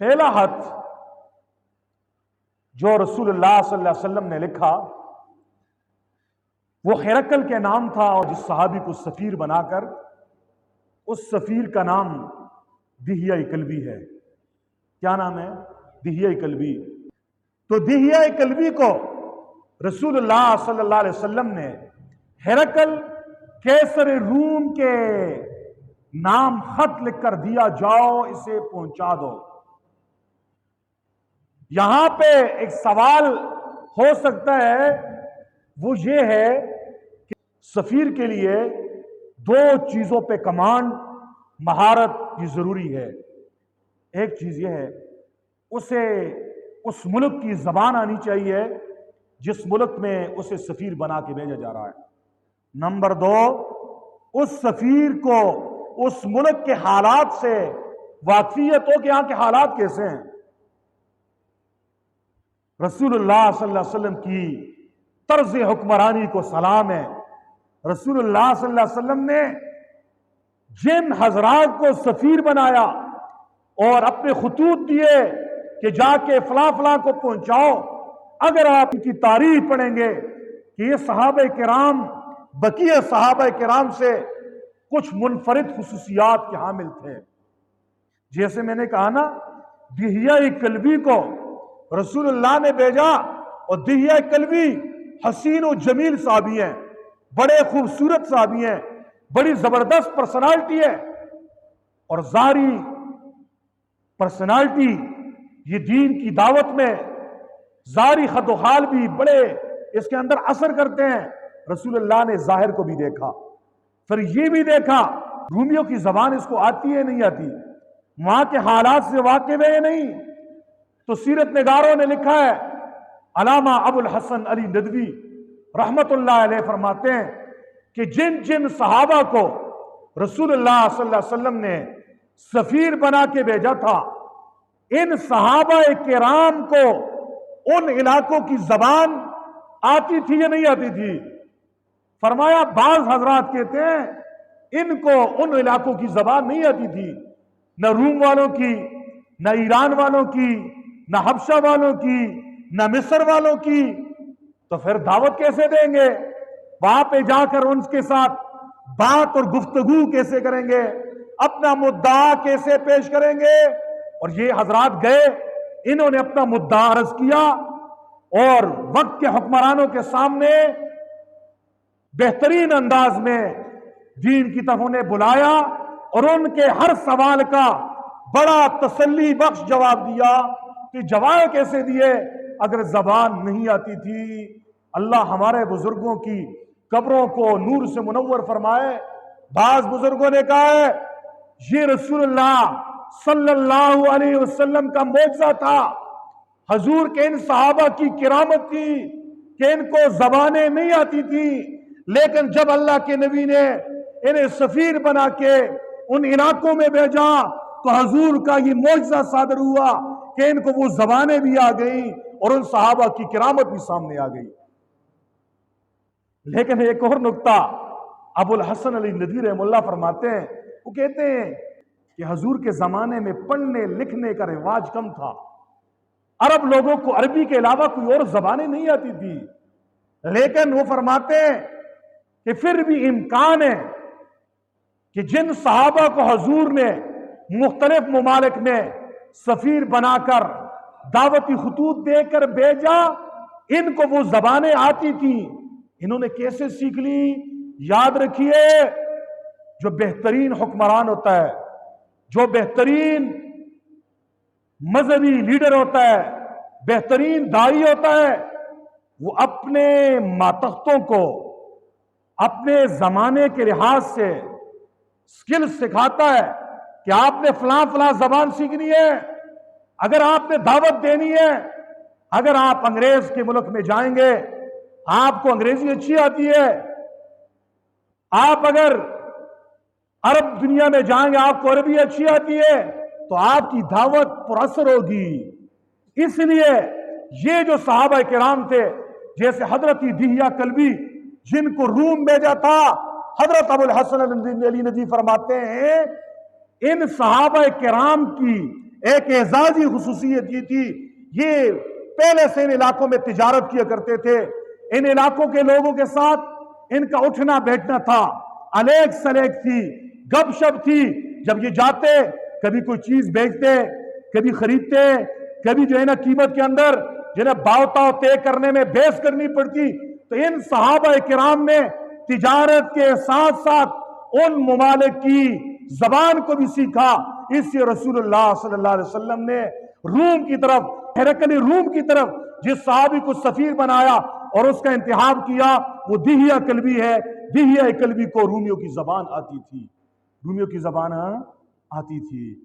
پہلا خط جو رسول اللہ صلی اللہ علیہ وسلم نے لکھا وہ ہرقل کے نام تھا، اور جس صحابی کو سفیر بنا کر، اس سفیر کا نام دہیہ کلبی ہے۔ کیا نام ہے؟ دہیہ کلبی۔ تو دہیہ کلبی کو رسول اللہ صلی اللہ علیہ وسلم نے ہرقل کیسر روم کے نام خط لکھ کر دیا، جاؤ اسے پہنچا دو۔ یہاں پہ ایک سوال ہو سکتا ہے، وہ یہ ہے کہ سفیر کے لیے دو چیزوں پہ کمانڈ مہارت کی ضروری ہے۔ ایک چیز یہ ہے، اسے اس ملک کی زبان آنی چاہیے جس ملک میں اسے سفیر بنا کے بھیجا جا رہا ہے۔ نمبر دو، اس سفیر کو اس ملک کے حالات سے واقفیت ہو کہ یہاں کے حالات کیسے ہیں۔ رسول اللہ صلی اللہ علیہ وسلم کی طرز حکمرانی کو سلام ہے۔ رسول اللہ صلی اللہ علیہ وسلم نے جن حضرات کو سفیر بنایا اور اپنے خطوط دیے کہ جا کے فلاں فلاں کو پہنچاؤ، اگر آپ ان کی تاریخ پڑھیں گے کہ یہ صحابہ کرام بقیہ صحابہ کرام سے کچھ منفرد خصوصیات کے حامل تھے۔ جیسے میں نے کہا نا، دہیہ کلبی کو رسول اللہ نے بھیجا، اور دہیہ کلبی حسین و جمیل صحابی ہیں، بڑے خوبصورت صحابی ہیں، بڑی زبردست پرسنالٹی ہے، اور ظاہری پرسنالٹی یہ دین کی دعوت میں ظاہری خط و خال بھی بڑے اس کے اندر اثر کرتے ہیں۔ رسول اللہ نے ظاہر کو بھی دیکھا، پھر یہ بھی دیکھا رومیوں کی زبان اس کو آتی ہے نہیں آتی، وہاں کے حالات سے واقف ہے نہیں۔ تو سیرت نگاروں نے لکھا ہے، علامہ ابو الحسن علی ندوی رحمت اللہ علیہ فرماتے ہیں کہ جن جن صحابہ کو رسول اللہ صلی اللہ علیہ وسلم نے سفیر بنا کے بھیجا تھا، ان صحابہ کرام کو ان علاقوں کی زبان آتی تھی یا نہیں آتی تھی؟ فرمایا بعض حضرات کہتے ہیں ان کو ان علاقوں کی زبان نہیں آتی تھی، نہ روم والوں کی، نہ ایران والوں کی، نہ حبشہ والوں کی، نہ مصر والوں کی، تو پھر دعوت کیسے دیں گے؟ وہاں پہ جا کر ان کے ساتھ بات اور گفتگو کیسے کریں گے؟ اپنا مدعا کیسے پیش کریں گے؟ اور یہ حضرات گئے، انہوں نے اپنا مدعا عرض کیا، اور وقت کے حکمرانوں کے سامنے بہترین انداز میں دین کی طرف انہیں بلایا، اور ان کے ہر سوال کا بڑا تسلی بخش جواب دیا۔ کہ جواب کیسے دیے؟ اگر زبان نہیں آتی تھی، اللہ ہمارے بزرگوں کی قبروں کو نور سے منور فرمائے۔ بعض بزرگوں نے کہا ہے یہ رسول اللہ صلی اللہ علیہ وسلم کا معجزہ تھا، حضور کے ان صحابہ کی کرامت تھی کہ ان کو زبانیں نہیں آتی تھی، لیکن جب اللہ کے نبی نے انہیں سفیر بنا کے ان علاقوں میں بھیجا تو حضور کا یہ معجزہ صادر ہوا کہ ان کو وہ زبانیں بھی آ گئیں اور ان صحابہ کی کرامت بھی سامنے آ گئی۔ لیکن ایک اور نقطہ ابو الحسن علی ندوی رحمہ اللہ فرماتے ہیں، وہ کہتے ہیں کہ حضور کے زمانے میں پڑھنے لکھنے کا رواج کم تھا، عرب لوگوں کو عربی کے علاوہ کوئی اور زبانیں نہیں آتی تھی، لیکن وہ فرماتے ہیں کہ پھر بھی امکان ہے کہ جن صحابہ کو حضور نے مختلف ممالک میں سفیر بنا کر دعوتی خطوط دے کر بھیجا، ان کو وہ زبانیں آتی تھیں، انہوں نے کیسے سیکھ لی؟ یاد رکھیے، جو بہترین حکمران ہوتا ہے، جو بہترین مذہبی لیڈر ہوتا ہے، بہترین داعی ہوتا ہے، وہ اپنے ماتحتوں کو اپنے زمانے کے لحاظ سے سکل سکھاتا ہے کہ آپ نے فلاں فلاں زبان سیکھنی ہے، اگر آپ نے دعوت دینی ہے، اگر آپ انگریز کے ملک میں جائیں گے آپ کو انگریزی اچھی آتی ہے، آپ اگر عرب دنیا میں جائیں گے آپ کو عربی اچھی آتی ہے، تو آپ کی دعوت پر اثر ہوگی۔ اس لیے یہ جو صحابہ کرام تھے، جیسے حضرت دہیہ کلبی جن کو روم بھیجا تھا، حضرت ابو الحسن علی ندوی فرماتے ہیں ان صحابہ کرام کی ایک اعزازی خصوصیت یہ تھی، یہ پہلے سے ان علاقوں میں تجارت کیا کرتے تھے، ان علاقوں کے لوگوں کے ساتھ ان کا اٹھنا بیٹھنا تھا، الیک سلیک تھی، گپ شپ تھی۔ جب یہ جاتے کبھی کوئی چیز بیچتے، کبھی خریدتے، کبھی جو ہے نا قیمت کے اندر جنہیں باؤ تاؤ طے کرنے میں بحث کرنی پڑتی، تو ان صحابہ کرام نے تجارت کے ساتھ ساتھ ان ممالک کی زبان کو بھی سیکھا۔ اس سے رسول اللہ صلی اللہ علیہ وسلم نے روم کی طرف، ہرقل روم کی طرف جس صحابی کو سفیر بنایا اور اس کا انتخاب کیا، وہ دہیہ کلبی ہے۔ دہیہ کلبی کو رومیوں کی زبان آتی تھی، رومیوں کی زبان آتی تھی۔